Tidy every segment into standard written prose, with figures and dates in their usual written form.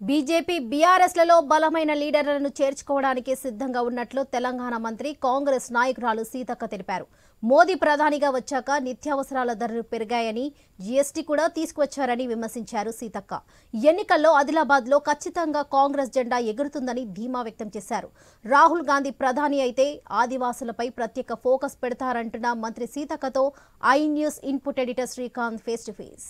BJP బీఆర్ఎస్లలో బలమైన లీడర్లను చేర్చుకోవడానికి సిద్ధంగా ఉన్నట్లు తెలంగాణ మంత్రి కాంగ్రెస్ నాయకురాలు సీతక్క తెలిపారు. మోదీ ప్రధానిగా వచ్చాక నిత్యావసరాల ధరలు పెరిగాయని, జీఎస్టీ కూడా తీసుకువచ్చారని విమర్శించారు సీతక్క. ఎన్నికల్లో ఆదిలాబాద్లో ఖచ్చితంగా కాంగ్రెస్ జెండా ఎగురుతుందని ధీమా వ్యక్తం చేశారు. రాహుల్ గాంధీ ప్రధాని అయితే ఆదివాసులపై ప్రత్యేక ఫోకస్ పెడతారంటున్న మంత్రి సీతక్కతో I News input editor Srikanth face to face.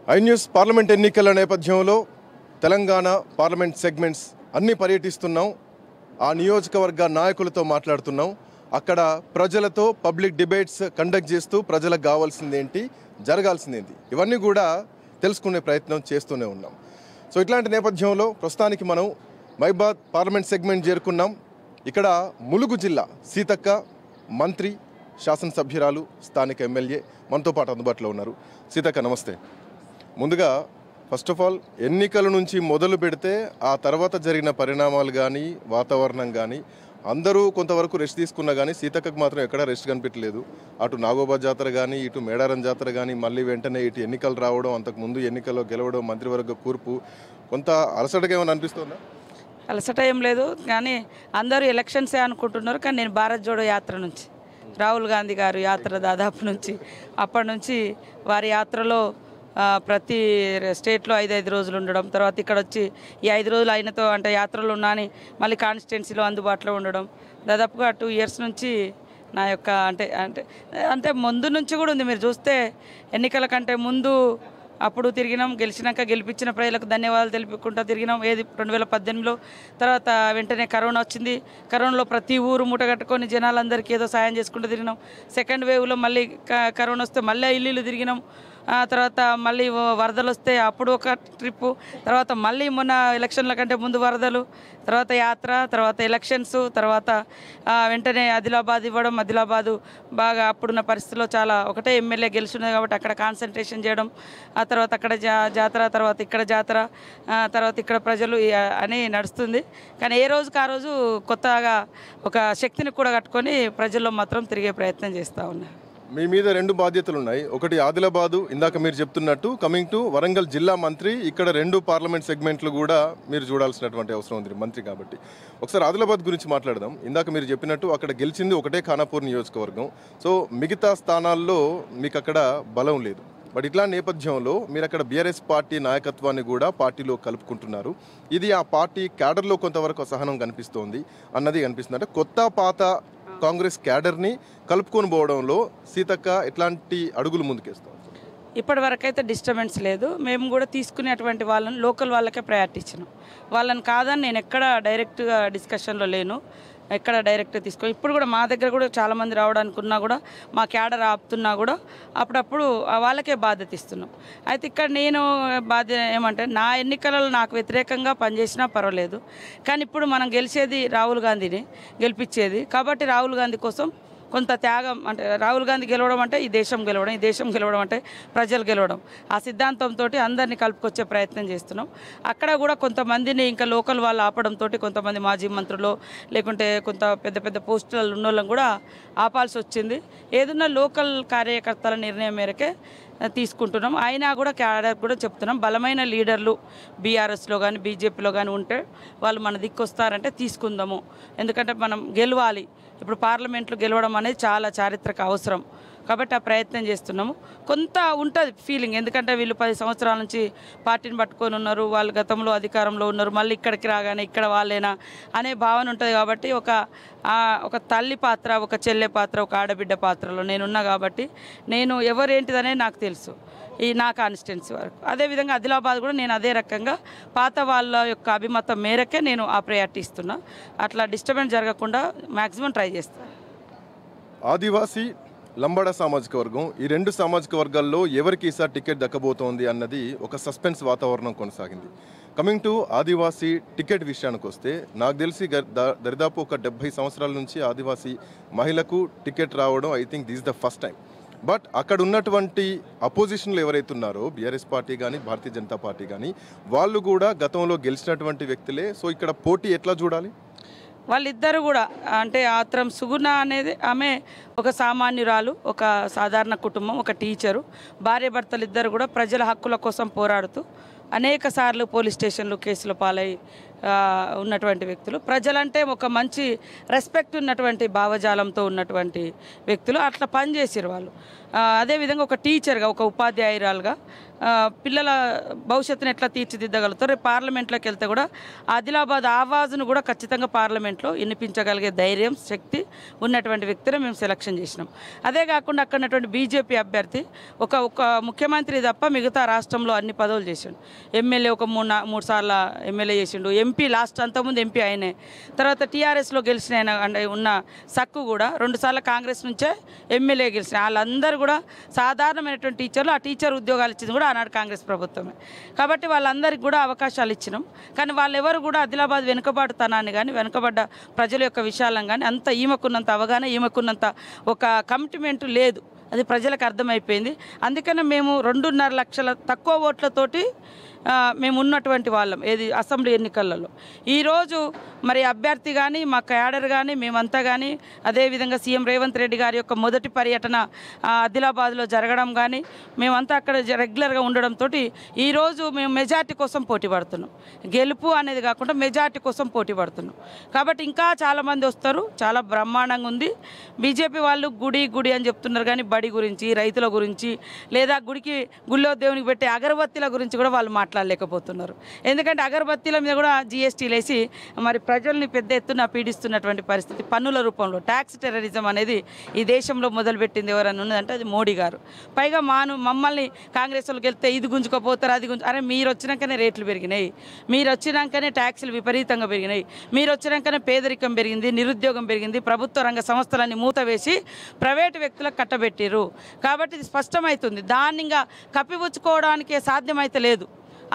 I News parliament ఎన్నికల నేపథ్యంలో తెలంగాణ పార్లమెంట్ సెగ్మెంట్స్ అన్నీ పర్యటిస్తున్నాం. ఆ నియోజకవర్గ నాయకులతో మాట్లాడుతున్నాం. అక్కడ ప్రజలతో పబ్లిక్ డిబేట్స్ కండక్ట్ చేస్తూ ప్రజలకు కావాల్సిందేంటి, జరగాల్సిందేంటి, ఇవన్నీ కూడా తెలుసుకునే ప్రయత్నం చేస్తూనే ఉన్నాం. సో ఇట్లాంటి నేపథ్యంలో ప్రస్తుతానికి మనం మైబాద్ పార్లమెంట్ సెగ్మెంట్ చేరుకున్నాం. ఇక్కడ ములుగు జిల్లా సీతక్క మంత్రి, శాసనసభ్యురాలు, స్థానిక ఎమ్మెల్యే మనతో పాటు అందుబాటులో ఉన్నారు. సీతక్క నమస్తే. ముందుగా ఫస్ట్ ఆఫ్ ఆల్ ఎన్నికల నుంచి మొదలు పెడితే ఆ తర్వాత జరిగిన పరిణామాలు కానీ, వాతావరణం కానీ, అందరూ కొంతవరకు రెస్ట్ తీసుకున్నా కానీ సీతక్కకు మాత్రం ఎక్కడా రెస్ట్ కనిపించలేదు. అటు నాగోబాద్ జాతర కానీ, ఇటు మేడారం జాతర కానీ, మళ్ళీ వెంటనే ఇటు ఎన్నికలు రావడం, అంతకుముందు ఎన్నికల్లో గెలవడం, మంత్రివర్గ కూర్పు, కొంత అలసటగా ఏమైనా అనిపిస్తుందా? అలసట ఏం లేదు, కానీ అందరూ ఎలక్షన్సే అనుకుంటున్నారు. కానీ నేను భారత్ జోడో యాత్ర నుంచి, రాహుల్ గాంధీ గారు యాత్ర దాదాపు నుంచి, అప్పటి నుంచి వారి యాత్రలో ప్రతి స్టేట్లో 5 రోజులు ఉండడం, తర్వాత ఇక్కడ వచ్చి ఈ 5 రోజులు అయినతో అంటే యాత్రలు ఉన్నాని మళ్ళీ కాన్స్టిట్యున్సీలో అందుబాటులో ఉండడం, దాదాపుగా 2 years నుంచి నా యొక్క అంటే ముందు నుంచి కూడా ఉంది. మీరు చూస్తే ఎన్నికల కంటే ముందు అప్పుడు తిరిగినాం, గెలిచినాక గెలిపించిన ప్రజలకు ధన్యవాదాలు తెలుపుకుంటూ తిరిగినాం. 2018లో తర్వాత వెంటనే కరోనా వచ్చింది. కరోనాలో ప్రతి ఊరు మూట కట్టుకొని జనాలందరికీ ఏదో సాయం చేసుకుంటూ తిరిగినాం. సెకండ్ వేవ్లో మళ్ళీ కరోనా వస్తే మళ్ళీ ఇల్లు తిరిగినాం. తర్వాత మళ్ళీ వరదలు వస్తే అప్పుడు ఒక ట్రిప్పు, తర్వాత మళ్ళీ మొన్న ఎలక్షన్ల కంటే ముందు వరదలు, తర్వాత యాత్ర, తర్వాత ఎలక్షన్స్, తర్వాత వెంటనే ఆదిలాబాద్ ఇవ్వడం. ఆదిలాబాదు బాగా అప్పుడున్న పరిస్థితుల్లో చాలా ఒకటే ఎమ్మెల్యే గెలుచున్నది కాబట్టి అక్కడ కాన్సన్ట్రేషన్ చేయడం, ఆ తర్వాత అక్కడ జాతర, తర్వాత ఇక్కడ జాతర, తర్వాత ఇక్కడ ప్రజలు అని నడుస్తుంది. కానీ ఏ రోజుకి ఆ రోజు కొత్తగా ఒక శక్తిని కూడా కట్టుకొని ప్రజల్లో మాత్రం తిరిగే ప్రయత్నం చేస్తూ ఉన్నారు. మీ మీద 2 బాధ్యతలు ఉన్నాయి. ఒకటి ఆదిలాబాదు, ఇందాక మీరు చెప్తున్నట్టు కమింగ్ టు వరంగల్ జిల్లా మంత్రి. ఇక్కడ 2 పార్లమెంట్ సెగ్మెంట్లు కూడా మీరు చూడాల్సినటువంటి అవసరం ఉంది మంత్రి కాబట్టి. ఒకసారి ఆదిలాబాద్ గురించి మాట్లాడదాం. ఇందాక మీరు చెప్పినట్టు అక్కడ గెలిచింది ఒకటే ఖానాపూర్ నియోజకవర్గం. సో మిగతా స్థానాల్లో మీకు అక్కడ బలం లేదు. బట్ ఇట్లా నేపథ్యంలో మీరు అక్కడ బీఆర్ఎస్ పార్టీ నాయకత్వాన్ని కూడా పార్టీలో కలుపుకుంటున్నారు. ఇది ఆ పార్టీ క్యాడర్లో కొంతవరకు అసహనం కనిపిస్తోంది అన్నది కనిపిస్తుంది. అంటే కొత్త పాత కాంగ్రెస్ క్యాడర్ని కలుపుకొని పోవడంలో సీతక్క ఎట్లాంటి అడుగులు ముందుకేస్తాం? ఇప్పటి వరకు అయితే డిస్టర్బెన్స్ లేదు. మేము కూడా తీసుకునేటువంటి వాళ్ళని లోకల్ వాళ్ళకే ప్రయారిటీ ఇచ్చినాం. వాళ్ళని కాదని నేను ఎక్కడ డైరెక్ట్గా డిస్కషన్లో లేను, ఎక్కడ డైరెక్ట్గా తీసుకొని. ఇప్పుడు కూడా మా దగ్గర కూడా చాలామంది రావడానికి ఉన్నా కూడా, మా క్యాడర్ ఆపుతున్నా కూడా అప్పుడప్పుడు వాళ్ళకే బాధ్యత ఇస్తున్నాం. అయితే ఇక్కడ నేను ఏమంటే నా ఎన్నికలలో నాకు వ్యతిరేకంగా పనిచేసినా పర్వాలేదు, కానీ ఇప్పుడు మనం గెలిచేది రాహుల్ గాంధీని గెలిపించేది కాబట్టి రాహుల్ గాంధీ కోసం కొంత త్యాగం, అంటే రాహుల్ గాంధీ గెలవడం అంటే ఈ దేశం గెలవడం, ఈ దేశం గెలవడం అంటే ప్రజలు గెలవడం, ఆ సిద్ధాంతంతో అందరినీ కలుపుకొచ్చే ప్రయత్నం చేస్తున్నాం. అక్కడ కూడా కొంతమందిని ఇంకా లోకల్ వాళ్ళు ఆపడంతో కొంతమంది మాజీ మంత్రులు లేకుంటే కొంత పెద్ద పెద్ద పోస్టులలో ఉన్న వాళ్ళని కూడా ఆపాల్సి వచ్చింది. ఏదన్నా లోకల్ కార్యకర్తల నిర్ణయం మేరకే తీసుకుంటున్నాం. అయినా కూడా క్యాడర్ కూడా చెప్తున్నాం, బలమైన లీడర్లు బీఆర్ఎస్లో కానీ బీజేపీలో కానీ ఉంటే వాళ్ళు మన దిక్కు వస్తారంటే తీసుకుందాము. ఎందుకంటే మనం గెలవాలి. ఇప్పుడు పార్లమెంట్లో గెలవడం అనేది చాలా చారిత్రక అవసరం కాబట్టి ఆ ప్రయత్నం చేస్తున్నాము. కొంత ఉంటుంది ఫీలింగ్, ఎందుకంటే వీళ్ళు 10 సంవత్సరాల నుంచి పార్టీని పట్టుకొని ఉన్నారు, వాళ్ళు గతంలో అధికారంలో ఉన్నారు, మళ్ళీ ఇక్కడికి రాగానే ఇక్కడ వాళ్ళేనా అనే భావన ఉంటుంది. కాబట్టి ఒక తల్లి పాత్ర, ఒక చెల్లె పాత్ర, ఒక ఆడబిడ్డ పాత్రలో నేనున్నా కాబట్టి నేను ఎవరేంటిదనే నాకు తెలుసు ఈ నా కాన్స్టిట్యున్సీ వరకు. అదేవిధంగా ఆదిలాబాద్ కూడా నేను అదే రకంగా పాత వాళ్ళ యొక్క అభిమతం మేరకే నేను ఆ ప్రయారిటీ ఇస్తున్నా. అట్లా డిస్టర్బెన్స్ జరగకుండా మ్యాక్సిమం ట్రై చేస్తాను. ఆదివాసీ, లంబాడ సామాజిక వర్గం, ఈ 2 సామాజిక వర్గాల్లో ఎవరికి ఈసారి టికెట్ దక్కబోతోంది అన్నది ఒక సస్పెన్స్ వాతావరణం కొనసాగింది. కమింగ్ టు ఆదివాసీ టికెట్ విషయానికి వస్తే నాకు తెలిసి దరిదాపు ఒక 70 సంవత్సరాల నుంచి ఆదివాసీ మహిళకు టికెట్ రావడం I think this the first time. But అక్కడ ఉన్నటువంటి అపోజిషన్లు ఎవరైతే ఉన్నారో బీఆర్ఎస్ పార్టీ కానీ భారతీయ జనతా పార్టీ కానీ వాళ్ళు కూడా గతంలో గెలిచినటువంటి వ్యక్తులే. సో ఇక్కడ పోటీ ఎట్లా చూడాలి? వాళ్ళిద్దరు కూడా అంటే ఆత్రం సుగుణ అనేది ఆమె ఒక సామాన్యురాలు, ఒక సాధారణ కుటుంబం, ఒక టీచరు, భార్యాభర్తలు ఇద్దరు కూడా ప్రజల హక్కుల కోసం పోరాడుతూ అనేక సార్లు పోలీస్ స్టేషన్లు కేసుల పాలై ఉన్నటువంటి వ్యక్తులు. ప్రజలంటే ఒక మంచి రెస్పెక్ట్ ఉన్నటువంటి భావజాలంతో ఉన్నటువంటి వ్యక్తులు. అట్లా పనిచేసారు వాళ్ళు. అదేవిధంగా ఒక టీచర్గా, ఒక ఉపాధ్యాయురాలుగా పిల్లల భవిష్యత్తును ఎట్లా తీర్చిదిద్దగలుగుతారు. రేపు పార్లమెంట్లోకి వెళ్తే కూడా ఆదిలాబాద్ ఆవాజును కూడా ఖచ్చితంగా పార్లమెంట్లో వినిపించగలిగే ధైర్యం, శక్తి ఉన్నటువంటి వ్యక్తిని మేము సెలక్షన్ చేసినాం. అదే కాకుండా అక్కడ ఉన్నటువంటి బీజేపీ అభ్యర్థి ఒక ముఖ్యమంత్రి తప్ప మిగతా రాష్ట్రంలో అన్ని పదవులు చేసిండు. ఎమ్మెల్యే ఒక మూడు సార్లు ఎమ్మెల్యే చేసిండు. ఎంపీ లాస్ట్ అంతకుముందు ఎంపీ ఆయనే. తర్వాత టీఆర్ఎస్లో గెలిచిన ఆయన అంటే ఉన్న సక్కు కూడా 2 సార్లు కాంగ్రెస్ నుంచే ఎమ్మెల్యే గెలిచిన. వాళ్ళందరూ కూడా సాధారణమైనటువంటి టీచర్లు. ఆ టీచర్ ఉద్యోగాలు ఇచ్చింది కూడా ఆనాడు కాంగ్రెస్ ప్రభుత్వమే. కాబట్టి వాళ్ళందరికీ కూడా అవకాశాలు ఇచ్చినాం. కానీ వాళ్ళెవరు కూడా ఆదిలాబాద్ వెనుకబాటుతనాన్ని కానీ, వెనుకబడ్డ ప్రజల యొక్క విషయాలను కానీ అంత ఈమెకున్నంత అవగాహన, ఈమెకున్నంత ఒక కమిట్మెంట్ లేదు. అది ప్రజలకు అర్థమైపోయింది. అందుకనే మేము 2.5 లక్షల తక్కువ ఓట్లతోటి మేము ఉన్నటువంటి వాళ్ళం ఏది అసెంబ్లీ ఎన్నికలలో. ఈరోజు మరి అభ్యర్థి కానీ, మా క్యాడర్ కానీ, మేమంతా కానీ, అదేవిధంగా సీఎం రేవంత్ రెడ్డి గారి యొక్క మొదటి పర్యటన ఆదిలాబాద్లో జరగడం కానీ, మేమంతా అక్కడ రెగ్యులర్గా ఉండడంతో ఈరోజు మేము మెజార్టీ కోసం పోటీ పడుతున్నాం. గెలుపు అనేది కాకుండా మెజార్టీ కోసం పోటీ పడుతున్నాం. కాబట్టి ఇంకా చాలామంది వస్తారు. చాలా బ్రహ్మాండంగా ఉంది. బీజేపీ వాళ్ళు గుడి అని చెప్తున్నారు కానీ బడి గురించి, రైతుల గురించి, లేదా గుళ్ళో దేవునికి పెట్టే అగరబత్తీల గురించి కూడా వాళ్ళు మాట్లాడలేకపోతున్నారు. ఎందుకంటే అగరబత్తీల మీద కూడా జీఎస్టీలు వేసి మరి ప్రజల్ని పెద్ద ఎత్తున పీడిస్తున్నటువంటి పరిస్థితి. పన్నుల రూపంలో ట్యాక్స్ టెర్రరిజం అనేది ఈ దేశంలో మొదలుపెట్టింది ఎవరన్నా ఉన్నదంటే అది మోడీ గారు. పైగా మమ్మల్ని కాంగ్రెస్ వాళ్ళకి వెళ్తే ఇది గుంజుకోపోతారు, అది అరే మీరు వచ్చినాకనే రేట్లు పెరిగినాయి, మీరు వచ్చినాకనే ట్యాక్సులు విపరీతంగా పెరిగినాయి, మీరు వచ్చినాకనే పేదరికం పెరిగింది, నిరుద్యోగం పెరిగింది, ప్రభుత్వ రంగ సంస్థలన్నీ మూత వేసి ప్రైవేటు వ్యక్తులకు కట్టబెట్టిరు. కాబట్టి ఇది స్పష్టమవుతుంది. దాన్ని ఇంకా కప్పిపుచ్చుకోవడానికి సాధ్యమైతే లేదు.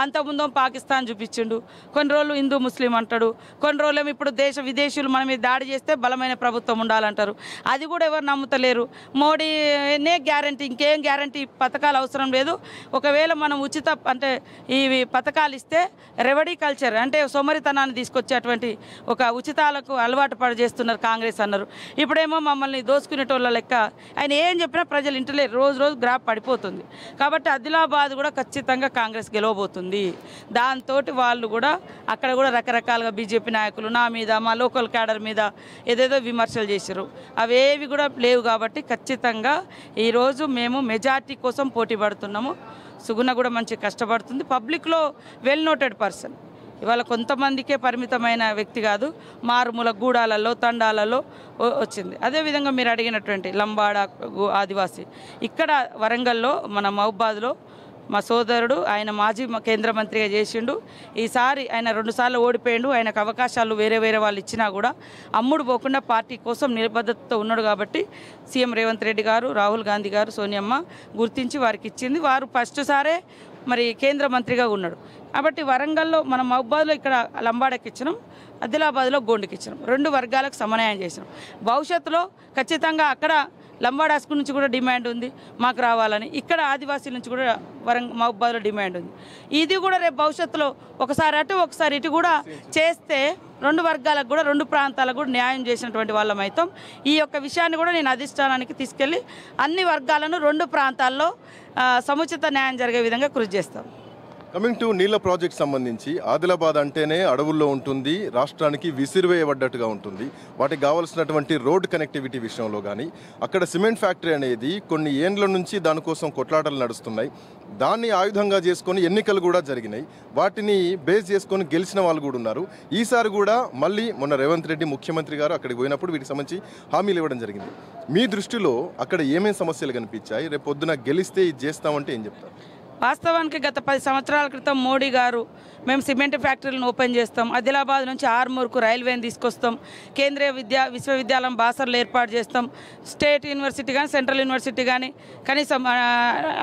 అంతకుముందు పాకిస్తాన్ చూపించిండు, కొన్ని రోజులు హిందూ ముస్లిం అంటాడు, కొన్ని రోజులు ఇప్పుడు విదేశీయులు మన మీద దాడి చేస్తే బలమైన ప్రభుత్వం ఉండాలంటారు. అది కూడా ఎవరు నమ్ముతలేరు. మోడీనే గ్యారంటీ, ఇంకేం గ్యారంటీ పథకాలు అవసరం లేదు. ఒకవేళ మనం ఉచిత అంటే ఈ పథకాలు ఇస్తే రెవడీ కల్చర్ అంటే సోమరితనాన్ని తీసుకొచ్చేటువంటి ఒక ఉచితాలకు అలవాటు చేస్తున్నారు కాంగ్రెస్ అన్నారు. ఇప్పుడేమో మమ్మల్ని దోసుకునేటోళ్ళ లెక్క ఆయన ఏం చెప్పినా ప్రజలు ఇంటలేరు. రోజు గ్రాఫ్ పడిపోతుంది. కాబట్టి ఆదిలాబాద్ కూడా ఖచ్చితంగా కాంగ్రెస్ గెలవబోతుంది. దాంతో వాళ్ళు కూడా అక్కడ కూడా రకరకాలుగా బీజేపీ నాయకులు నా మీద, మా లోకల్ క్యాడర్ మీద ఏదేదో విమర్శలు చేశారు. అవేవి కూడా లేవు. కాబట్టి ఖచ్చితంగా ఈరోజు మేము మెజార్టీ కోసం పోటీ పడుతున్నాము. సుగుణ కూడా మంచి కష్టపడుతుంది. పబ్లిక్లో వెల్ నోటెడ్ పర్సన్. ఇవాళ కొంతమందికే పరిమితమైన వ్యక్తి కాదు, మారుమూల గూడాలలో, తండాలలో వచ్చింది. అదేవిధంగా మీరు అడిగినటువంటి లంబాడ ఆదివాసీ ఇక్కడ వరంగల్లో మన మహబూబాద్లో మా సోదరుడు ఆయన మాజీ కేంద్ర మంత్రిగా చేసిండు. ఈసారి ఆయన 2 సార్లు ఓడిపోయిండు. ఆయనకు అవకాశాలు వేరే వాళ్ళు ఇచ్చినా కూడా అమ్ముడు పోకుండా పార్టీ కోసం నిబద్ధతతో ఉన్నాడు. కాబట్టి సీఎం రేవంత్ రెడ్డి గారు, రాహుల్ గాంధీ గారు, సోనియమ్మ గుర్తించి వారికి ఇచ్చింది. వారు ఫస్ట్ సారే మరి కేంద్ర మంత్రిగా ఉన్నాడు. కాబట్టి వరంగల్లో మనం మహబూబాద్లో ఇక్కడ లంబాడకి ఇచ్చినాం, ఆదిలాబాద్లో గోండుకి ఇచ్చినాం. 2 వర్గాలకు సమన్వయం చేసినాం. భవిష్యత్తులో ఖచ్చితంగా అక్కడ లంబాడాస్ నుంచి కూడా డిమాండ్ ఉంది మాకు రావాలని, ఇక్కడ ఆదివాసీల నుంచి కూడా మహబూబాద్లో డిమాండ్ ఉంది. ఇది కూడా రేపు భవిష్యత్తులో ఒకసారి అటు ఒకసారి ఇటు కూడా చేస్తే 2 వర్గాలకు కూడా 2 ప్రాంతాలకు కూడా న్యాయం చేసినటువంటి వాళ్ళం అవుతాం. ఈ యొక్క విషయాన్ని కూడా నేను అధిష్టానానికి తీసుకెళ్ళి అన్ని వర్గాలను 2 ప్రాంతాల్లో సముచిత న్యాయం జరిగే విధంగా కృషి చేస్తాం. కమింగ్ టు నీళ్ళ ప్రాజెక్ట్ సంబంధించి ఆదిలాబాద్ అంటేనే అడవుల్లో ఉంటుంది, రాష్ట్రానికి విసిరివేయబడ్డట్టుగా ఉంటుంది. వాటికి కావాల్సినటువంటి రోడ్ కనెక్టివిటీ విషయంలో కానీ, అక్కడ సిమెంట్ ఫ్యాక్టరీ అనేది కొన్ని ఏండ్ల నుంచి దానికోసం కొట్లాటలు నడుస్తున్నాయి. దాన్ని ఆయుధంగా చేసుకొని ఎన్నికలు కూడా జరిగినాయి. వాటిని బేస్ చేసుకొని గెలిచిన వాళ్ళు కూడా ఉన్నారు. ఈసారి కూడా మళ్ళీ మొన్న రేవంత్ రెడ్డి ముఖ్యమంత్రి గారు అక్కడికి పోయినప్పుడు వీటికి సంబంధించి హామీలు ఇవ్వడం జరిగింది. మీ దృష్టిలో అక్కడ ఏమేమి సమస్యలు కనిపించాయి? రేపు పొద్దున గెలిస్తే ఇది చేస్తామంటే ఏం చెప్తారు? వాస్తవానికి గత 10 సంవత్సరాల క్రితం మోడీ గారు మేము సిమెంట్ ఫ్యాక్టరీలను ఓపెన్ చేస్తాం, ఆదిలాబాద్ నుంచి ఆర్మూర్కు రైల్వేని తీసుకొస్తాం, కేంద్రీయ విశ్వవిద్యాలయం బాసర్లు ఏర్పాటు చేస్తాం, స్టేట్ యూనివర్సిటీ కానీ సెంట్రల్ యూనివర్సిటీ కానీ కనీసం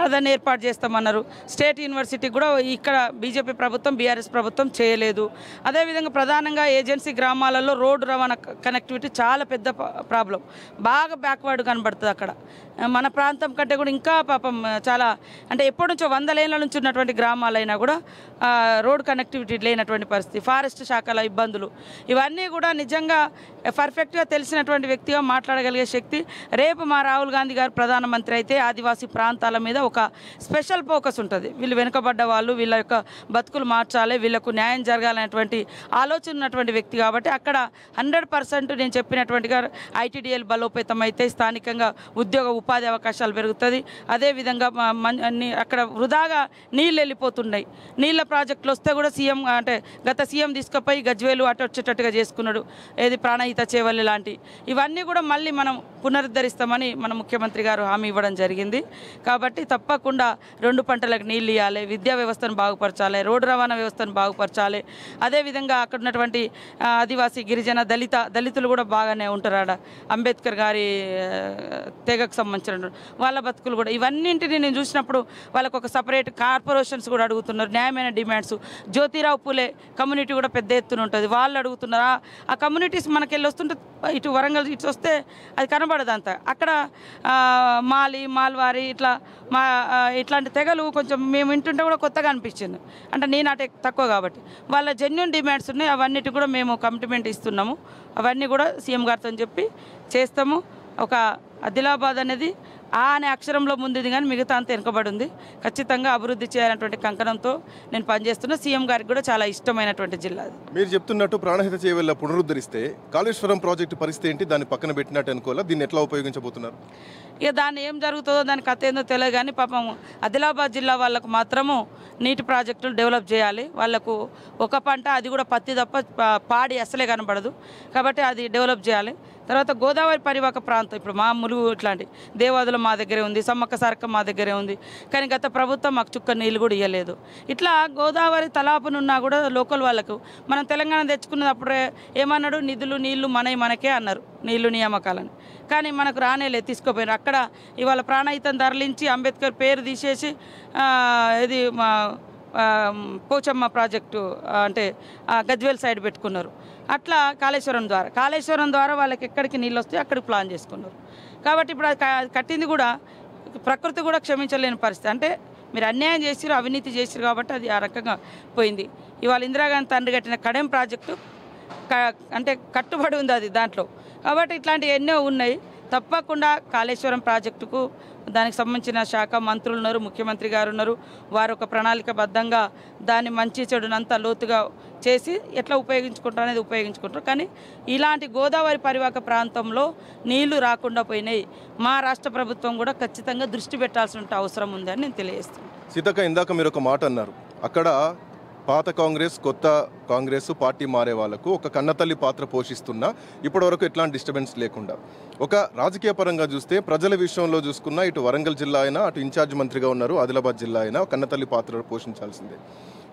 అదన్నీ ఏర్పాటు చేస్తామన్నారు. స్టేట్ యూనివర్సిటీ కూడా ఇక్కడ బీజేపీ ప్రభుత్వం, బీఆర్ఎస్ ప్రభుత్వం చేయలేదు. అదేవిధంగా ప్రధానంగా ఏజెన్సీ గ్రామాలలో రోడ్డు రవాణా కనెక్టివిటీ చాలా పెద్ద ప్రాబ్లం, బాగా బ్యాక్వర్డ్ కనబడుతుంది. అక్కడ మన ప్రాంతం కంటే కూడా ఇంకా పాపం చాలా అంటే ఎప్పటి నుంచో వందలేళ్ల నుంచి ఉన్నటువంటి గ్రామాలైనా కూడా రోడ్ కనెక్టివిటీ లేనటువంటి పరిస్థితి, ఫారెస్ట్ శాఖల ఇబ్బందులు, ఇవన్నీ కూడా నిజంగా పర్ఫెక్ట్గా తెలిసినటువంటి వ్యక్తిగా మాట్లాడగలిగే శక్తి. రేపు మా రాహుల్ గాంధీ గారు ప్రధానమంత్రి అయితే ఆదివాసీ ప్రాంతాల మీద ఒక స్పెషల్ ఫోకస్ ఉంటుంది. వీళ్ళు వెనుకబడ్డ వాళ్ళు, వీళ్ళ యొక్క బతుకులు మార్చాలి, వీళ్ళకు న్యాయం జరగాలనేటువంటి ఆలోచన ఉన్నటువంటి వ్యక్తి కాబట్టి అక్కడ 100% నేను చెప్పినటువంటిగా ఐటీడీఎల్ బలోపేతం అయితే స్థానికంగా ఉద్యోగ ఉపాధి అవకాశాలు పెరుగుతుంది. అదేవిధంగా అక్కడ వృధాగా నీళ్ళు వెళ్ళిపోతున్నాయి. నీళ్ళ ప్రాజెక్టులు వస్తే కూడా సీఎం అంటే గత సీఎం తీసుకుపోయి గజ్వేలు అటు వచ్చేటట్టుగా చేసుకున్నాడు. ఏది ప్రాణహిత చేవల్లి లాంటి ఇవన్నీ కూడా మళ్ళీ మనం పునరుద్ధరిస్తామని మన ముఖ్యమంత్రి గారు హామీ ఇవ్వడం జరిగింది. కాబట్టి తప్పకుండా 2 పంటలకు నీళ్ళు ఇవ్వాలి, విద్యా వ్యవస్థను బాగుపరచాలి, రోడ్డు రవాణా వ్యవస్థను బాగుపరచాలి. అదేవిధంగా అక్కడ ఉన్నటువంటి ఆదివాసీ గిరిజన దళితులు కూడా బాగానే ఉంటారు. ఆడ అంబేద్కర్ గారి తెగకు సంబంధించిన వాళ్ళ బతుకులు కూడా ఇవన్నింటినీ నేను చూసినప్పుడు వాళ్ళకు ఒక సపరేట్ కార్పొరేషన్స్ కూడా అడుగుతున్నారు, న్యాయమైన డిమాండ్స్. జ్యోతిరావు పూలే కమ్యూనిటీ కూడా పెద్ద ఎత్తున ఉంటుంది, వాళ్ళు అడుగుతున్నారు. ఆ కమ్యూనిటీస్ మనకి వెళ్ళి వస్తుంటే ఇటు వరంగల్ ఇటు వస్తే అది కనబడదు అంతా. అక్కడ మాల్వారి ఇట్లాంటి తెగలు కొంచెం మేము వింటుంటే కూడా కొత్తగా అనిపించింది. అంటే నేను అటే తక్కువ కాబట్టి వాళ్ళ జెన్యూన్ డిమాండ్స్ ఉన్నాయి. అవన్నిటి కూడా మేము కమిట్మెంట్ ఇస్తున్నాము. అవన్నీ కూడా సీఎం గారితో చెప్పి చేస్తాము. ఒక ఆదిలాబాద్ అనేది అనే అక్షరంలో ముందుది కానీ మిగతా అంతా వెనుకబడి ఉంది. ఖచ్చితంగా అభివృద్ధి చేయాలనేటువంటి కంకణంతో నేను పనిచేస్తున్నా. సీఎం గారికి కూడా చాలా ఇష్టమైనటువంటి జిల్లా. మీరు చెప్తున్నట్టు ప్రాణహిత చేవెళ్ళ పునరుద్ధరిస్తే కాళేశ్వరం ప్రాజెక్టు పరిస్థితి ఏంటి? దాన్ని పక్కన పెట్టినట్టు అనుకోవాలా? దీన్ని ఎట్లా ఉపయోగించబోతున్నారు? ఇక దాన్ని ఏం జరుగుతుందో దాని కథ ఏందో తెలియదు కానీ పాపం ఆదిలాబాద్ జిల్లా వాళ్ళకు మాత్రము నీటి ప్రాజెక్టులు డెవలప్ చేయాలి. వాళ్ళకు ఒక పంట, అది కూడా పత్తి తప్ప పాడి అసలే కనబడదు. కాబట్టి అది డెవలప్ చేయాలి. తర్వాత గోదావరి పరివాహక ప్రాంతం, ఇప్పుడు మా ములుగు ఇట్లాంటి దేవాదులు మా దగ్గరే ఉంది, సమ్మక్క సారక్క మా దగ్గరే ఉంది. కానీ గత ప్రభుత్వం మాకు చుక్క నీళ్ళు కూడా ఇవ్వలేదు. ఇట్లా గోదావరి తలాపునున్నా కూడా లోకల్ వాళ్ళకు మనం తెలంగాణ తెచ్చుకున్నప్పుడే ఏమన్నాడు, నిధులు నీళ్లు మనకే అన్నారు, నీళ్లు నియామకాలని. కానీ మనకు రానేలేదు, తీసుకోపోయినారు. అక్కడ ఇవాళ ప్రాణహితం తరలించి అంబేద్కర్ పేరు తీసేసి ఇది మా పోచమ్మ ప్రాజెక్టు అంటే గజ్వేల్ సైడ్ పెట్టుకున్నారు. అట్లా కాళేశ్వరం ద్వారా వాళ్ళకి ఎక్కడికి నీళ్ళు వస్తే అక్కడికి ప్లాన్ చేసుకున్నారు. కాబట్టి ఇప్పుడు కట్టింది కూడా ప్రకృతి కూడా క్షమించలేని పరిస్థితి. అంటే మీరు అన్యాయం చేసిరు, అవినీతి చేసిరు కాబట్టి అది ఆ రకంగా పోయింది. ఇవాళ ఇందిరాగాంధీ తండ్రి కట్టిన కడెం ప్రాజెక్టు అంటే కట్టుబడి ఉంది అది దాంట్లో. కాబట్టి ఇట్లాంటివి ఎన్నో ఉన్నాయి. తప్పకుండా కాళేశ్వరం ప్రాజెక్టుకు దానికి సంబంధించిన శాఖ మంత్రులు ఉన్నారు, ముఖ్యమంత్రి గారు ఉన్నారు. వారు ఒక ప్రణాళికబద్ధంగా దాన్ని మంచి చెడునంతా లోతుగా చేసి ఎట్లా ఉపయోగించుకుంటారు అనేది ఉపయోగించుకుంటారు. కానీ ఇలాంటి గోదావరి పరివాహక ప్రాంతంలో నీళ్లు రాకుండా పోయినాయి. మా రాష్ట్ర ప్రభుత్వం కూడా ఖచ్చితంగా దృష్టి పెట్టాల్సిన అవసరం ఉందని నేను తెలియజేస్తున్నాను. సీతక్క, ఇందాక మీరు ఒక మాట అన్నారు, అక్కడ పాత కాంగ్రెస్ కొత్త కాంగ్రెస్ పార్టీ మారే వాళ్ళకు ఒక కన్నతల్లి పాత్ర పోషిస్తున్నా ఇప్పటివరకు ఎట్లాంటి డిస్టర్బెన్స్ లేకుండా. ఒక రాజకీయ పరంగా చూస్తే ప్రజల విషయంలో చూసుకున్నా ఇటు వరంగల్ జిల్లా అయినా, అటు ఇన్ఛార్జ్ మంత్రిగా ఉన్నారు ఆదిలాబాద్ జిల్లా అయినా కన్నతల్లి పాత్ర పోషించాల్సిందే.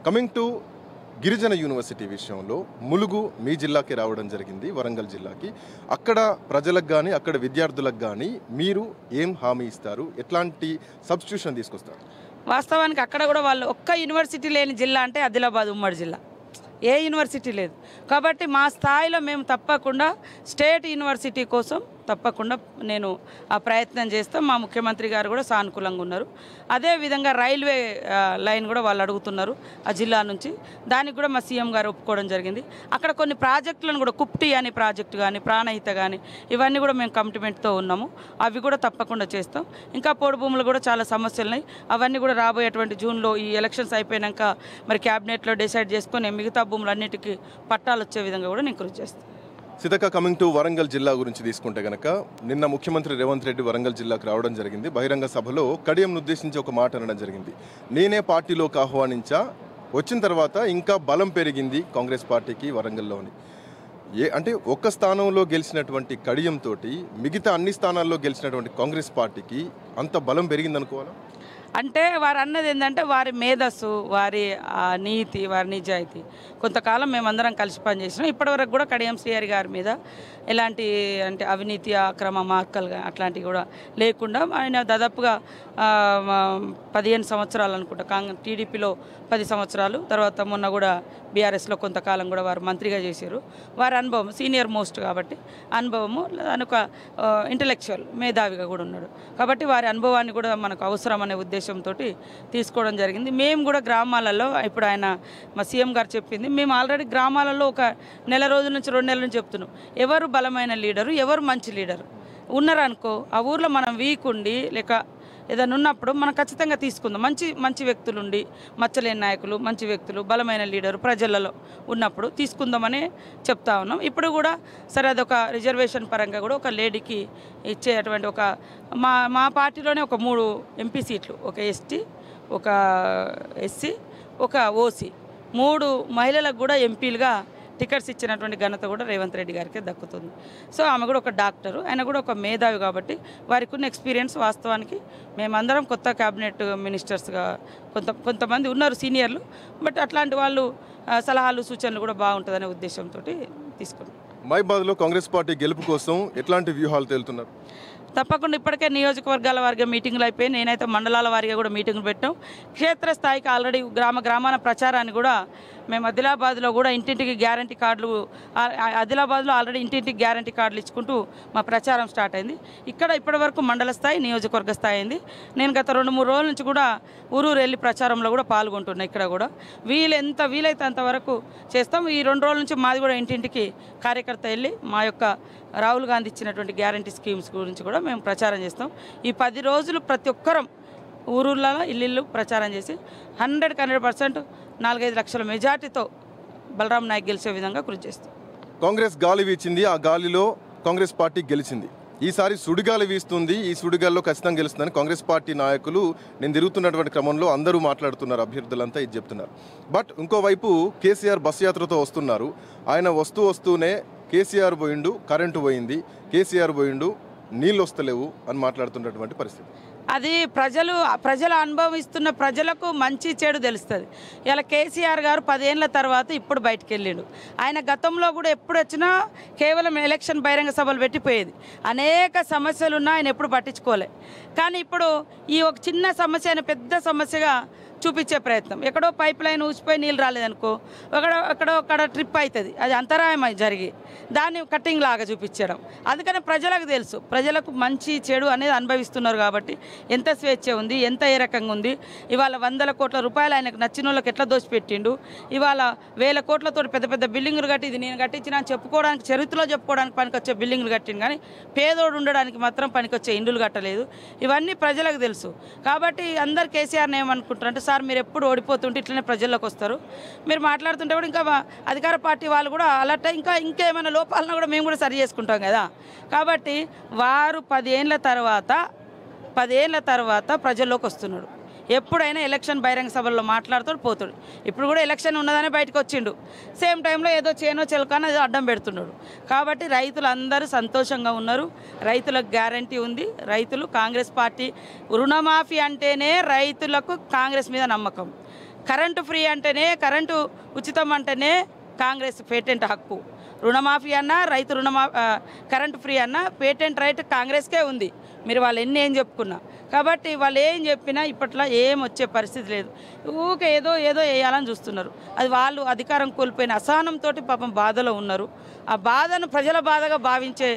కమింగ్ టు గిరిజన యూనివర్సిటీ విషయంలో ములుగు మీ జిల్లాకి రావడం జరిగింది, వరంగల్ జిల్లాకి. అక్కడ ప్రజలకు కానీ అక్కడ విద్యార్థులకు కానీ మీరు ఏం హామీ ఇస్తారు? ఎట్లాంటి సబ్స్టిట్యూషన్ తీసుకొస్తారు? వాస్తవానికి అక్కడ కూడా వాళ్ళు ఒక్క యూనివర్సిటీ లేని జిల్లా అంటే ఆదిలాబాద్ ఉమ్మడి జిల్లా, ఏ యూనివర్సిటీ లేదు. కాబట్టి మా స్థాయిలో మేము తప్పకుండా స్టేట్ యూనివర్సిటీ కోసం తప్పకుండా నేను ఆ ప్రయత్నం చేస్తాం. మా ముఖ్యమంత్రి గారు కూడా సానుకూలంగా ఉన్నారు. అదేవిధంగా రైల్వే లైన్ కూడా వాళ్ళు అడుగుతున్నారు ఆ జిల్లా నుంచి. దానికి కూడా మా సీఎం గారు ఒప్పుకోవడం జరిగింది. అక్కడ కొన్ని ప్రాజెక్టులను కూడా కుప్టి అనే ప్రాజెక్టు కానీ ప్రాణహిత కానీ ఇవన్నీ కూడా మేము కమిట్మెంట్తో ఉన్నాము. అవి కూడా తప్పకుండా చేస్తాం. ఇంకా పొడి భూములు కూడా చాలా సమస్యలు ఉన్నాయి. అవన్నీ కూడా రాబోయేటువంటి జూన్లో ఈ ఎలక్షన్స్ అయిపోయాక మరి క్యాబినెట్లో డిసైడ్ చేసుకొని మిగతా భూములన్నిటికీ పట్టాలు వచ్చే విధంగా కూడా నేను కృషి చేస్తాను. సీతక్క, కమింగ్ టు వరంగల్ జిల్లా గురించి తీసుకుంటే కనుక నిన్న ముఖ్యమంత్రి రేవంత్ రెడ్డి వరంగల్ జిల్లాకు రావడం జరిగింది. బహిరంగ సభలో కడియంను ఉద్దేశించి ఒక మాట అనడం జరిగింది. నేనే పార్టీలోకి ఆహ్వానించా, వచ్చిన తర్వాత ఇంకా బలం పెరిగింది కాంగ్రెస్ పార్టీకి వరంగల్లోని. అంటే ఒక్క స్థానంలో గెలిచినటువంటి కడియంతో మిగతా అన్ని స్థానాల్లో గెలిచినటువంటి కాంగ్రెస్ పార్టీకి అంత బలం పెరిగిందనుకోవాలా? అంటే వారు అన్నది ఏంటంటే వారి మేధస్సు, వారి నీతి, వారి నిజాయితీ. కొంతకాలం మేమందరం కలిసి పనిచేసినాం. ఇప్పటివరకు కూడా కడియం శ్రీహరి గారి మీద ఎలాంటి అంటే అవినీతి, అక్రమ మార్కలు అట్లాంటివి కూడా లేకుండా ఆయన దాదాపుగా 15 సంవత్సరాలు అనుకుంటా, టీడీపీలో 10 సంవత్సరాలు, తర్వాత మొన్న కూడా బీఆర్ఎస్లో కొంతకాలం కూడా వారు మంత్రిగా చేశారు. వారి అనుభవం సీనియర్ మోస్ట్ కాబట్టి అనుభవము, దాని ఒక ఇంటలెక్చువల్ మేధావిగా కూడా ఉన్నాడు. కాబట్టి వారి అనుభవాన్ని కూడా మనకు అవసరం అనే ఉద్దేశం ఉద్దేశంతో తీసుకోవడం జరిగింది. మేము కూడా గ్రామాలలో ఇప్పుడు ఆయన మా సీఎం గారు చెప్పింది, మేము ఆల్రెడీ గ్రామాలలో ఒక నెల రోజుల నుంచి 2 నెలల నుంచి చెప్తున్నాం, ఎవరు బలమైన లీడరు, ఎవరు మంచి లీడరు ఉన్నారనుకో ఆ ఊర్లో మనం వీక్ ఉండి లేక ఏదైనా ఉన్నప్పుడు మనం ఖచ్చితంగా తీసుకుందాం. మంచి వ్యక్తులుండి, మచ్చలేని నాయకులు, మంచి వ్యక్తులు, బలమైన లీడరు ప్రజలలో ఉన్నప్పుడు తీసుకుందామని చెప్తా ఉన్నాం. ఇప్పుడు కూడా సరే అదొక రిజర్వేషన్ పరంగా కూడా ఒక లేడీకి ఇచ్చేటువంటి ఒక మా పార్టీలోనే ఒక 3 ఎంపీ సీట్లు, ఒక ఎస్టీ, ఒక ఎస్సీ, ఒక ఓసీ, 3 మహిళలకు కూడా ఎంపీలుగా టికెట్స్ ఇచ్చినటువంటి ఘనత కూడా రేవంత్ రెడ్డి గారికి దక్కుతుంది. సో ఆమె కూడా ఒక డాక్టరు, ఆయన కూడా ఒక మేధావి కాబట్టి వారికి ఉన్న ఎక్స్పీరియన్స్ వాస్తవానికి మేమందరం కొత్త క్యాబినెట్ మినిస్టర్స్గా కొంతమంది ఉన్నారు సీనియర్లు, బట్ అట్లాంటి వాళ్ళు సలహాలు సూచనలు కూడా బాగుంటుందనే ఉద్దేశంతో తీసుకున్నాం. మైబాద్లో కాంగ్రెస్ పార్టీ గెలుపు కోసం ఎట్లాంటి వ్యూహాలు తేలుతున్నారు? తప్పకుండా ఇప్పటికే నియోజకవర్గాల వారిగా మీటింగులు అయిపోయి, నేనైతే మండలాల వారిగా కూడా మీటింగులు పెట్టాం. క్షేత్రస్థాయికి ఆల్రెడీ గ్రామాన ప్రచారాన్ని కూడా మేము ఆదిలాబాద్లో కూడా ఇంటింటికి గ్యారంటీ కార్డులు, ఆదిలాబాద్లో ఆల్రెడీ ఇంటింటికి గ్యారంటీ కార్డులు ఇచ్చుకుంటూ మా ప్రచారం స్టార్ట్ అయింది. ఇక్కడ ఇప్పటివరకు మండల స్థాయి, నియోజకవర్గ స్థాయి అయింది. నేను గత 2-3 రోజుల నుంచి కూడా ఊరూరు వెళ్ళి ప్రచారంలో కూడా పాల్గొంటున్నాను. ఇక్కడ కూడా ఎంత వీలైతే అంతవరకు చేస్తాం. ఈ 2 రోజుల నుంచి మాది కూడా ఇంటింటికి కార్యకర్త వెళ్ళి మా యొక్క రాహుల్ గాంధీ ఇచ్చినటువంటి గ్యారంటీ స్కీమ్స్ గురించి కూడా మేము ప్రచారం చేస్తాం. ఈ 10 రోజులు ప్రతి ఒక్కరం ఊరూళ్ళలో ఇల్లు ప్రచారం చేసి 100% 4-5 లక్షల మెజార్టీతో బలరాం నాయక్ గెలిచే విధంగా కృషి చేస్తాం. కాంగ్రెస్ గాలి వీచింది, ఆ గాలిలో కాంగ్రెస్ పార్టీ గెలిచింది. ఈసారి సుడిగాలి వీస్తుంది, ఈ సుడిగాలిలో ఖచ్చితంగా గెలుస్తుందని కాంగ్రెస్ పార్టీ నాయకులు నేను తిరుగుతున్నటువంటి క్రమంలో అందరూ మాట్లాడుతున్నారు, అభ్యర్థులంతా ఇది చెప్తున్నారు. బట్ ఇంకోవైపు కేసీఆర్ బస్ యాత్రతో వస్తున్నారు. ఆయన వస్తూనే కేసీఆర్ పోయిండు, కరెంటు పోయింది, కేసీఆర్ పోయిండు, నీళ్ళు వస్తలేవు అని మాట్లాడుతున్నటువంటి పరిస్థితి. అది ప్రజలు అనుభవిస్తున్న ప్రజలకు మంచి చెడు తెలుస్తుంది. ఇలా కేసీఆర్ గారు 10 ఏళ్ల తర్వాత ఇప్పుడు బయటకు వెళ్ళిండు. ఆయన గతంలో కూడా ఎప్పుడు వచ్చినా కేవలం ఎలక్షన్ బహిరంగ సభలు పెట్టిపోయేది. అనేక సమస్యలున్నా ఆయన ఎప్పుడు పట్టించుకోలే. కానీ ఇప్పుడు ఈ ఒక చిన్న సమస్య ఆయన పెద్ద సమస్యగా చూపించే ప్రయత్నం. ఎక్కడో పైప్ లైన్ ఊసిపోయి నీళ్ళు రాలేదనుకో, అక్కడ ట్రిప్ అవుతుంది, అది అంతరాయం జరిగి దాన్ని కట్టింగ్ లాగా చూపించడం. అందుకని ప్రజలకు తెలుసు, ప్రజలకు మంచి చెడు అనేది అనుభవిస్తున్నారు కాబట్టి ఎంత స్వేచ్ఛ ఉంది, ఎంత ఏ రకంగా ఉంది. ఇవాళ 100 కోట్ల రూపాయలు ఆయనకు నచ్చిన వాళ్ళకి ఎట్లా దోచిపెట్టిండు. ఇవాళ 1000 కోట్లతో పెద్ద బిల్డింగులు కట్టి ఇది నేను కట్టించిన అని చెప్పుకోవడానికి, చరిత్రలో చెప్పుకోవడానికి పనికొచ్చే బిల్డింగులు కట్టిండు, కానీ పేదోడు ఉండడానికి మాత్రం పనికొచ్చే ఇండ్లు కట్టలేదు. ఇవన్నీ ప్రజలకు తెలుసు. కాబట్టి అందరు కేసీఆర్ని ఏమనుకుంటారంటే, సార్ మీరు ఎప్పుడు ఓడిపోతుంటే ఇట్లనే ప్రజల్లోకి వస్తారు, మీరు మాట్లాడుతుంటే కూడా ఇంకా అధికార పార్టీ వాళ్ళు కూడా అలర్ట్ ఇంకేమైనా లోపాలను కూడా మేము కూడా సరి చేసుకుంటాం కదా. కాబట్టి వారు 10 ఏళ్ల తర్వాత ప్రజల్లోకి వస్తున్నాడు. ఎప్పుడైనా ఎలక్షన్ బహిరంగ సభల్లో మాట్లాడుతాడు, పోతాడు. ఇప్పుడు కూడా ఎలక్షన్ ఉన్నదనే బయటకు వచ్చిండు. సేమ్ టైంలో ఏదో చేనో చెలకానో ఏదో అడ్డం పెడుతున్నాడు. కాబట్టి రైతులందరూ సంతోషంగా ఉన్నారు. రైతులకు గ్యారంటీ ఉంది. రైతులు కాంగ్రెస్ పార్టీ, రుణమాఫీ అంటేనే రైతులకు కాంగ్రెస్ మీద నమ్మకం. కరెంటు ఫ్రీ అంటేనే, కరెంటు ఉచితం అంటేనే కాంగ్రెస్ పేటెంట్ హక్కు. రుణమాఫీ అన్నా, కరెంటు ఫ్రీ అన్నా పేటెంట్ రైట్ కాంగ్రెస్కే ఉంది. మీరు వాళ్ళు ఏం చెప్పుకున్నా. కాబట్టి వాళ్ళు ఏం చెప్పినా ఇప్పట్లో ఏం వచ్చే పరిస్థితి లేదు. ఊకే ఏదో వేయాలని చూస్తున్నారు. అది వాళ్ళు అధికారం కోల్పోయిన అసహనంతో పాపం బాధలో ఉన్నారు. ఆ బాధను ప్రజల బాధగా భావించే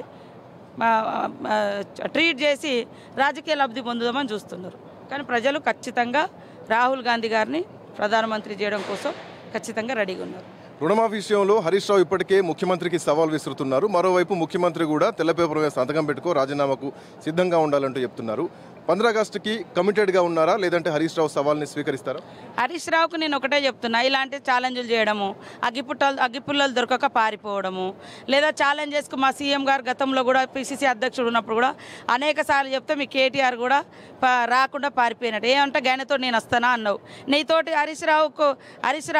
ట్రీట్ చేసి రాజకీయ లబ్ధి పొందుదామని చూస్తున్నారు. కానీ ప్రజలు ఖచ్చితంగా రాహుల్ గాంధీ గారిని ప్రధానమంత్రి చేయడం కోసం ఖచ్చితంగా రెడీగా ఉన్నారు. రుణమాఫీ విషయంలో హరీష్ రావు ఇప్పటికే ముఖ్యమంత్రికి సవాల్ విసురుతున్నారు. మరోవైపు ముఖ్యమంత్రి కూడా తెల్ల పేపర్ మీద సంతకం పెట్టుకో రాజీనామాకు సిద్ధంగా ఉండాలంటూ చెప్తున్నారు. 15 ఆగస్టుకి కమిటెడ్గా ఉన్నారా, లేదంటే హరీష్ రావు సవాల్ని స్వీకరిస్తారా? హరీష్ రావుకు నేను ఒకటే చెప్తున్నా, ఇలాంటి ఛాలెంజ్లు చేయడము, అగ్గిపుల్లలు దొరకక పారిపోవడము, లేదా ఛాలెంజ్ చేసుకు మా సీఎం గారు గతంలో కూడా పిసిసి అధ్యక్షుడు ఉన్నప్పుడు కూడా అనేక సార్లు చెప్తే మీ కేటీఆర్ కూడా రాకుండా పారిపోయినట్టు. ఏమంటే గైనతో నేను వస్తానా అన్నావు. నీతోటి హరీష్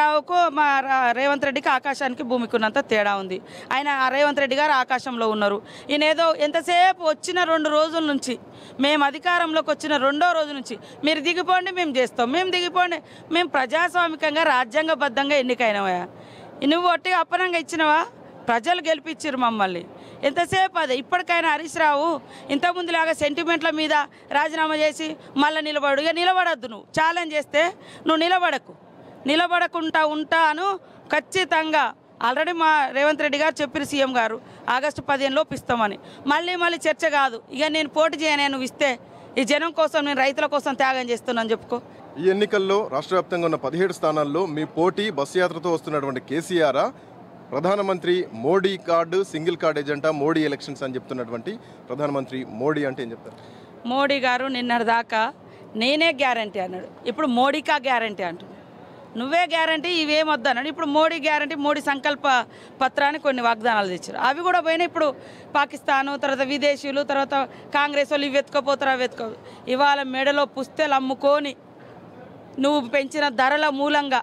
రావుకు మా రేవంత్ రెడ్డికి ఆకాశానికి భూమికి ఉన్నంత తేడా ఉంది. ఆయన రేవంత్ రెడ్డి గారు ఆకాశంలో ఉన్నారు. ఈయనేదో ఎంతసేపు వచ్చిన 2 రోజుల నుంచి, మేము అధికారంలోకి వచ్చిన 2వ రోజు నుంచి మీరు దిగిపోండి మేము చేస్తాం, మేము దిగిపోండి, మేము ప్రజాస్వామికంగా రాజ్యాంగబద్ధంగా ఎన్నికైనవా, నువ్వు ఒట్టిగా అప్పనంగా ఇచ్చినవా, ప్రజలు గెలిపించారు మమ్మల్ని. ఎంతసేపు అదే. ఇప్పటికైనా హరీష్ రావు ఇంతకుముందులాగా సెంటిమెంట్ల మీద రాజీనామా చేసి మళ్ళీ నిలబడు. ఇక నిలబడద్దు. నువ్వు ఛాలెంజ్ చేస్తే నువ్వు నిలబడకుండా ఉంటాను ఖచ్చితంగా. ఆల్రెడీ మా రేవంత్ రెడ్డి గారు చెప్పారు, సీఎం గారు ఆగస్టు 15 లోపు ఇస్తామని. మళ్ళీ చర్చ కాదు. ఇక నేను పోటీ చేయను, నువ్వు ఇస్తే ఈ జనం కోసం నేను రైతుల కోసం త్యాగం చేస్తున్నాను చెప్పుకో. ఈ ఎన్నికల్లో రాష్ట్ర వ్యాప్తంగా ఉన్న 17 స్థానాల్లో మీ పోటీ బస్సు యాత్రతో వస్తున్నటువంటి కేసీఆర్, ప్రధానమంత్రి Modi card single card agenda, Modi elections అని చెప్తున్నటువంటి ప్రధానమంత్రి మోడీ అంటే ఏం చెప్తారు? మోడీ గారు నిన్నటిదాకా నేనే గ్యారంటీ అన్నాడు, ఇప్పుడు మోడీకా గ్యారంటీ అంటున్నాడు. నువ్వే గ్యారంటీ ఇవేం వద్దన్నాడు, ఇప్పుడు మోడీ గ్యారంటీ. మోడీ సంకల్ప పత్రాన్ని కొన్ని వాగ్దానాలు తెచ్చారు, అవి కూడా పోయినాయి. ఇప్పుడు పాకిస్తాను, తర్వాత విదేశీయులు, తర్వాత కాంగ్రెస్ వాళ్ళు ఇవి వెతుకపోతారు, అవి వెతుకో. ఇవాళ మెడలో పుస్తెలు అమ్ముకొని నువ్వు పెంచిన ధరల మూలంగా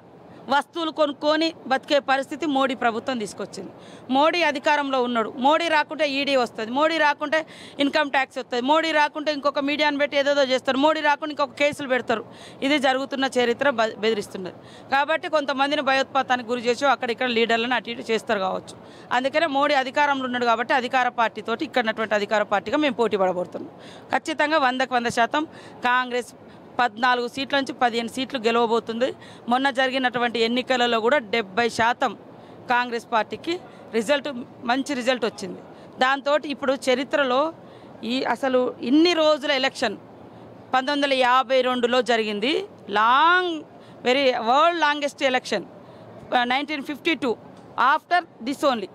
వస్తువులు కొనుక్కొని బతికే పరిస్థితి మోడీ ప్రభుత్వం తీసుకొచ్చింది. మోడీ అధికారంలో ఉన్నాడు, మోడీ రాకుంటే ఈడీ వస్తుంది, మోడీ రాకుంటే ఇన్కమ్ ట్యాక్స్ వస్తుంది, మోడీ రాకుంటే ఇంకొక మీడియాను పెట్టి ఏదేదో చేస్తారు, మోడీ రాకుండా ఇంకొక కేసులు పెడతారు. ఇది జరుగుతున్న చరిత్ర బెదిరిస్తున్నది. కాబట్టి కొంతమందిని భయోత్పాతానికి గురి చేసి అక్కడిక్కడ లీడర్లను అటు ఇటు చేస్తారు కావచ్చు. అందుకనే మోడీ అధికారంలో ఉన్నాడు కాబట్టి అధికార పార్టీతోటి ఇక్కడటువంటి అధికార పార్టీగా మేము పోటీ పడబోతున్నాం. ఖచ్చితంగా 100% కాంగ్రెస్ 14 సీట్ల నుంచి 15 సీట్లు గెలవబోతుంది. మొన్న జరిగినటువంటి ఎన్నికలలో కూడా 70% కాంగ్రెస్ పార్టీకి మంచి రిజల్ట్ వచ్చింది. దాంతో ఇప్పుడు చరిత్రలో అసలు ఇన్ని రోజుల ఎలక్షన్ 1952లో జరిగింది. World longest election 1952. After this only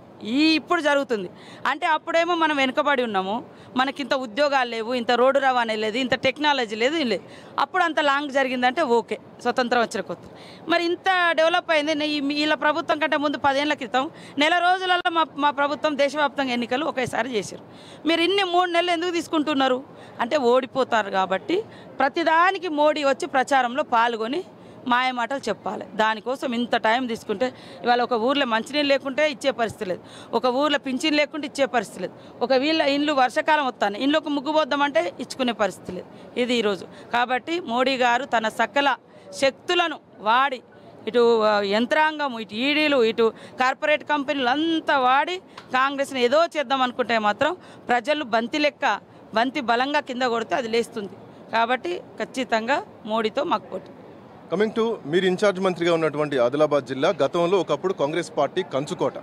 ఇప్పుడు జరుగుతుంది. అంటే అప్పుడేమో మనం వెనుకబడి ఉన్నాము, మనకింత ఉద్యోగాలు లేవు, ఇంత రోడ్డు రవాణా లేదు, ఇంత టెక్నాలజీ లేదు, లేదు. అప్పుడు అంత లాంగ్ జరిగిందంటే ఓకే, స్వతంత్రం వచ్చిన కొత్త. మరి ఇంత డెవలప్ అయింది. వీళ్ళ ప్రభుత్వం కంటే ముందు 10 ఏళ్ల క్రితం నెల రోజులలో మా ప్రభుత్వం దేశవ్యాప్తంగా ఎన్నికలు ఒకేసారి చేశారు. మీరు ఇన్ని 3 నెలలు ఎందుకు తీసుకుంటున్నారు అంటే ఓడిపోతారు కాబట్టి ప్రతిదానికి మోడీ వచ్చి ప్రచారంలో పాల్గొని మాయ మాటలు చెప్పాలి. దానికోసం ఇంత టైం తీసుకుంటే ఇవాళ ఒక ఊర్లో మంచినీళ్ళు లేకుంటే ఇచ్చే పరిస్థితి లేదు, ఒక ఊర్లో పింఛన్ లేకుంటే ఇచ్చే పరిస్థితి లేదు, ఒక ఇండ్లు వర్షాకాలం వస్తాను ఇంట్లోకి ముగ్గుపోద్దామంటే ఇచ్చుకునే పరిస్థితి లేదు. ఇది ఈరోజు. కాబట్టి మోడీ గారు తన సకల శక్తులను వాడి ఇటు యంత్రాంగం, ఇటు ఈడీలు, ఇటు కార్పొరేట్ కంపెనీలు అంతా వాడి కాంగ్రెస్ని ఏదో చేద్దాం అనుకుంటే మాత్రం ప్రజలు బంతి బలంగా కింద కొడితే అది లేస్తుంది. కాబట్టి ఖచ్చితంగా మోడీతో మాకు పోటీ. కమింగ్ టు మీరు ఇన్ఛార్జ్ మంత్రిగా ఉన్నటువంటి ఆదిలాబాద్ జిల్లా గతంలో ఒకప్పుడు కాంగ్రెస్ పార్టీ కంచుకోట.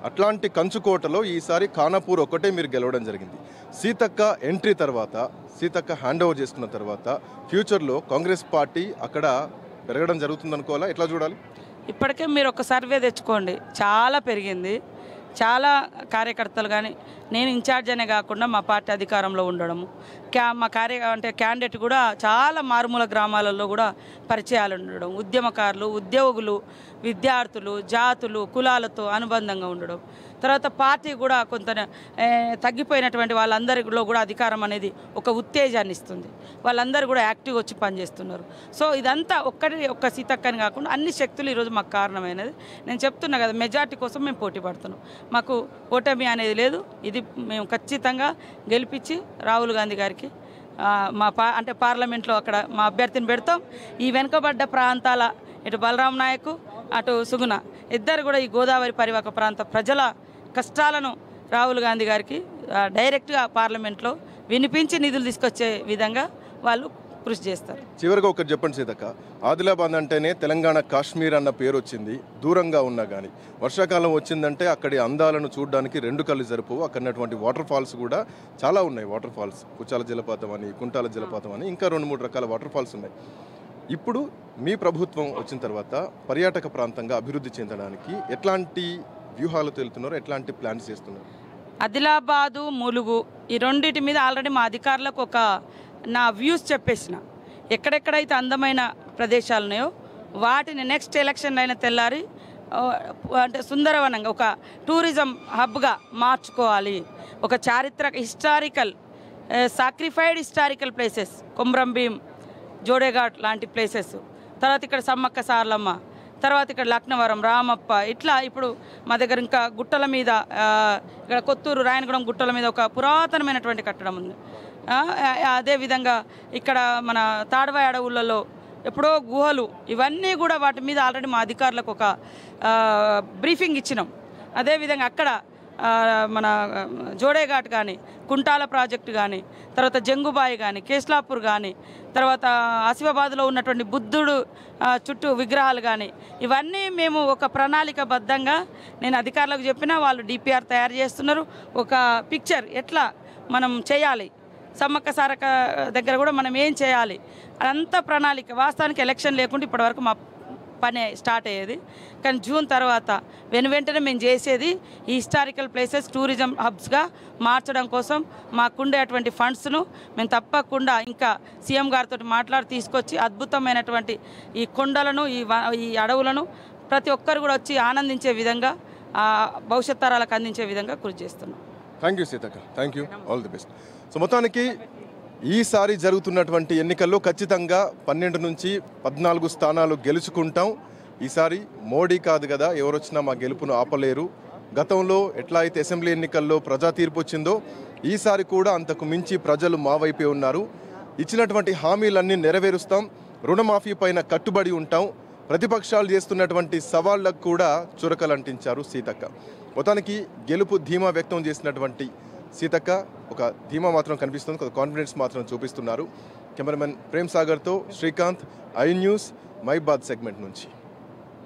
అట్లాంటి కంచుకోటలో ఈసారి ఖానాపూర్ ఒక్కటే మీరు గెలవడం జరిగింది. సీతక్క ఎంట్రీ తర్వాత, సీతక్క హ్యాండ్ ఓవర్ చేసుకున్న తర్వాత ఫ్యూచర్లో కాంగ్రెస్ పార్టీ అక్కడ పెరగడం జరుగుతుంది అనుకోవాలా, ఎట్లా చూడాలి? ఇప్పటికే మీరు ఒక సర్వే తెచ్చుకోండి, చాలా పెరిగింది. చాలా కార్యకర్తలు కానీ నేను ఇన్ఛార్జ్ అనే కాకుండా మా పార్టీ అధికారంలో ఉండడము, మా క్యాండిడేట్ కూడా చాలా మారుమూల గ్రామాలలో కూడా పరిచయాలు ఉండడం, ఉద్యమకారులు, ఉద్యోగులు, విద్యార్థులు, జాతులు, కులాలతో అనుబంధంగా ఉండడం, తర్వాత పార్టీ కూడా కొంత తగ్గిపోయినటువంటి వాళ్ళందరిలో కూడా అధికారం అనేది ఒక ఉత్తేజాన్ని ఇస్తుంది. వాళ్ళందరూ కూడా యాక్టివ్గా వచ్చి పనిచేస్తున్నారు. సో ఇదంతా ఒక్క సీతక్కని కాకుండా అన్ని శక్తులు ఈరోజు మాకు కారణమైనది. నేను చెప్తున్నా కదా, మెజార్టీ కోసం మేము పోటీ పడుతున్నాం. మాకు ఓటమి అనేది లేదు. ఇది మేము ఖచ్చితంగా గెలిపించి రాహుల్ గాంధీ గారికి అంటే పార్లమెంట్లో అక్కడ మా అభ్యర్థిని పెడతాం. ఈ వెనుకబడ్డ ప్రాంతాల ఇటు బలరాం నాయక్, అటు సుగుణ ఇద్దరు కూడా ఈ గోదావరి పరివాహక ప్రాంత ప్రజల కష్టాలను రాహుల్ గాంధీ గారికి డైరెక్ట్గా పార్లమెంట్లో వినిపించి నిధులు తీసుకొచ్చే విధంగా వాళ్ళు కృషి చేస్తారు. చివరిగా ఒకటి చెప్పండి సీతక్క, ఆదిలాబాద్ అంటేనే తెలంగాణ కాశ్మీర్ అన్న పేరు వచ్చింది. దూరంగా ఉన్నా కానీ వర్షాకాలం వచ్చిందంటే అక్కడి అందాలను చూడడానికి 2 కళ్ళు సరిపోవు. అక్కడటువంటి వాటర్ ఫాల్స్ కూడా చాలా ఉన్నాయి. వాటర్ ఫాల్స్ కుచాల జలపాతం అని, కుంటాల జలపాతం అని, ఇంకా 2-3 రకాల వాటర్ ఫాల్స్ ఉన్నాయి. ఇప్పుడు మీ ప్రభుత్వం వచ్చిన తర్వాత పర్యాటక ప్రాంతంగా అభివృద్ధి చెందడానికి ఎట్లాంటి వ్యూహాలు తెలుతున్నారు, ఎట్లాంటి ప్లాన్స్ చేస్తున్నారు? ఆదిలాబాదు, ములుగు ఈ రెండింటి మీద ఆల్రెడీ మా అధికారులకు నా వ్యూస్ చెప్పేసిన. ఎక్కడెక్కడైతే అందమైన ప్రదేశాలు ఉన్నాయో వాటిని నెక్స్ట్ ఎలక్షన్ అయిన తెల్లారి అంటే సుందరవనంగా ఒక టూరిజం హబ్గా మార్చుకోవాలి. ఒక historical sacrificed historical places, Komaram Bheem, Jodeghat లాంటి ప్లేసెస్, తర్వాత ఇక్కడ సమ్మక్క సార్లమ్మ, తర్వాత ఇక్కడ లక్నవరం, రామప్ప, ఇట్లా ఇప్పుడు మా దగ్గర ఇంకా గుట్టల మీద ఇక్కడ కొత్తూరు, రాయనగూడెం గుట్టల మీద ఒక పురాతనమైనటువంటి కట్టడం ఉంది. అదేవిధంగా ఇక్కడ మన తాడవాయి అడవులలో ఎప్పుడో గుహలు, ఇవన్నీ కూడా వాటి మీద ఆల్రెడీ మా అధికారులకు ఒక బ్రీఫింగ్ ఇచ్చినాం. అదేవిధంగా అక్కడ మన జోడేఘాట్ కానీ, కుంటాల ప్రాజెక్టు కానీ, తర్వాత జంగుబాయి కానీ, కేస్లాపూర్ కానీ, తర్వాత ఆసిఫాబాద్లో ఉన్నటువంటి బుద్ధుడు చుట్టూ విగ్రహాలు కానీ, ఇవన్నీ మేము ఒక ప్రణాళికబద్ధంగా నేను అధికారులకు చెప్పినా వాళ్ళు డిపిఆర్ తయారు చేస్తున్నారు. ఒక పిక్చర్ ఎట్లా మనం చేయాలి, సమ్మక్క సారక్క దగ్గర కూడా మనం ఏం చేయాలి అదంతా ప్రణాళిక. వాస్తవానికి ఎలక్షన్ లేకుండా ఇప్పటివరకు మా పని స్టార్ట్ అయ్యేది. కానీ జూన్ తర్వాత వెంటనే మేము చేసేది ఈ హిస్టారికల్ ప్లేసెస్ టూరిజం హబ్స్గా మార్చడం కోసం మాకుండే అటువంటి ఫండ్స్ను మేము తప్పకుండా ఇంకా సీఎం గారితో మాట్లాడి తీసుకొచ్చి అద్భుతమైనటువంటి ఈ కొండలను ఈ అడవులను ప్రతి ఒక్కరు కూడా వచ్చి ఆనందించే విధంగా భవిష్యత్ తరాలకు అందించే విధంగా కృషి చేస్తున్నాం. Thank you Seethakka, thank you, all the best. So మొత్తానికి ఈసారి జరుగుతున్నటువంటి ఎన్నికల్లో ఖచ్చితంగా 12 నుంచి 14 స్థానాలు గెలుచుకుంటాం. ఈసారి మోడీ కాదు కదా, ఎవరు వచ్చినా మా గెలుపును ఆపలేరు. గతంలో ఎట్లా అయితే అసెంబ్లీ ఎన్నికల్లో ప్రజా తీర్పు వచ్చిందో ఈసారి కూడా అంతకు మించి ప్రజలు మా వైపే ఉన్నారు. ఇచ్చినటువంటి హామీలన్నీ నెరవేరుస్తాం, రుణమాఫీ పైన కట్టుబడి ఉంటాం, ప్రతిపక్షాలు చేస్తున్నటువంటి సవాళ్లకు కూడా చురకలంటించారు సీతక్క. మొత్తానికి గెలుపు ధీమా వ్యక్తం చేసినటువంటి సీతక్క ఒక ధీమా మాత్రం కనిపిస్తుంది, ఒక కాన్ఫిడెన్స్ మాత్రం చూపిస్తున్నారు. కెమెరామెన్ ప్రేమ్ సాగర్తో శ్రీకాంత్, ఐ న్యూస్ మైబాద్ సెగ్మెంట్ నుంచి.